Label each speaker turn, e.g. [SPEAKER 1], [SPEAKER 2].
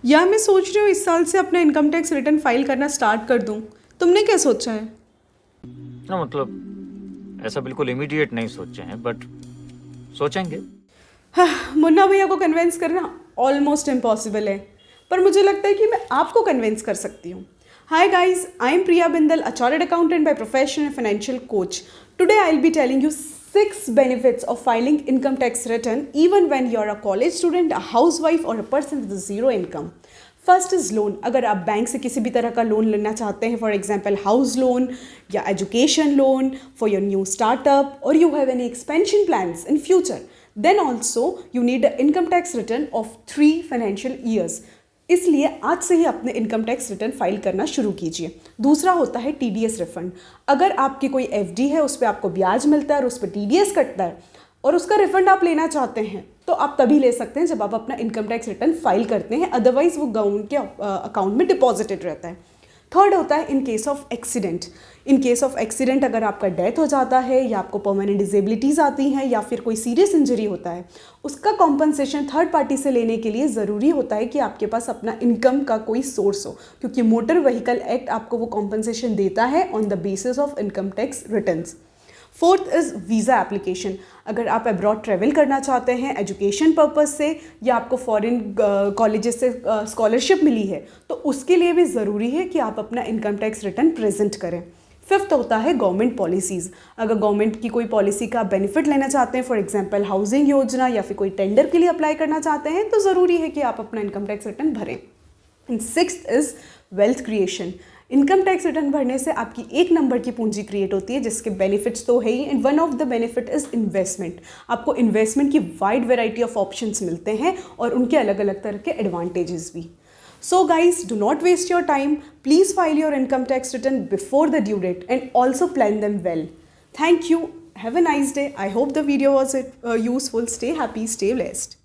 [SPEAKER 1] यार मैं सोच रही हूँ इस साल से अपना इनकम टैक्स रिटर्न फाइल करना स्टार्ट कर दूँ। तुमने क्या सोचा है?
[SPEAKER 2] ना मतलब ऐसा बिल्कुल इमीडिएट नहीं सोचे हैं, बट सोचेंगे।
[SPEAKER 1] मुन्ना भैया को कन्विंस करना ऑलमोस्ट इम्पॉसिबल है, पर मुझे लगता है कि मैं आपको कन्विंस कर सकती हूँ। Hi guys, I am Priya Bindal, a chartered accountant by profession and financial coach. Today I'll be telling you 6 benefits of filing income tax return even when you're a college student, a housewife or a person with zero income. First is loan. अगर आप bank से किसी भी तरह का loan लेना चाहते हैं, फॉर एग्जाम्पल हाउस लोन या education loan for your new startup, और you have any expansion plans in future, then also you need a income tax return of 3 financial years. इसलिए आज से ही अपने इनकम टैक्स रिटर्न फाइल करना शुरू कीजिए. दूसरा होता है TDS रिफंड. अगर आपकी कोई FD है, उस पर आपको ब्याज मिलता है और उस पर TDS कटता है और उसका रिफंड आप लेना चाहते हैं, तो आप तभी ले सकते हैं जब आप अपना इनकम टैक्स रिटर्न फाइल करते हैं. अदरवाइज वो गवर्नमेंट के अकाउंट में डिपॉजिटेड रहता है. थर्ड होता है in case of accident. In case of accident, अगर आपका डेथ हो जाता है या आपको परमानेंट डिजेबिलिटीज़ आती हैं या फिर कोई सीरियस इंजरी होता है, उसका कॉम्पनसेशन थर्ड पार्टी से लेने के लिए ज़रूरी होता है कि आपके पास अपना इनकम का कोई सोर्स हो, क्योंकि मोटर व्हीकल एक्ट आपको वो कॉम्पनसेशन देता है on the basis of income tax returns. Fourth is visa application. अगर आप अब्रॉड ट्रैवल करना चाहते हैं एजुकेशन पर्पज़ से या आपको फॉरेन कॉलेजेस से स्कॉलरशिप मिली है, तो उसके लिए भी ज़रूरी है कि आप अपना इनकम टैक्स रिटर्न प्रेजेंट करें. फिफ्थ होता है गवर्नमेंट पॉलिसीज़. अगर गवर्नमेंट की कोई पॉलिसी का बेनिफिट लेना चाहते हैं, फॉर एग्जांपल हाउसिंग योजना या फिर कोई टेंडर के लिए अप्लाई करना चाहते हैं, तो ज़रूरी है कि आप अपना इनकम टैक्स रिटर्न भरें. And sixth is wealth creation. Income tax return भरने से आपकी एक नंबर की पूंजी क्रिएट होती है, जिसके बेनिफिट्स तो है ही, and one of the benefit is investment. आपको इन्वेस्टमेंट की वाइड वेराइटी ऑफ ऑप्शंस मिलते हैं और उनके अलग अलग तरह के एडवांटेजेस भी. So guys, do not waste your time. Please file your income tax return before the due date and also plan them well. Thank you. Have a nice day. I hope the video was useful. Stay happy, stay blessed.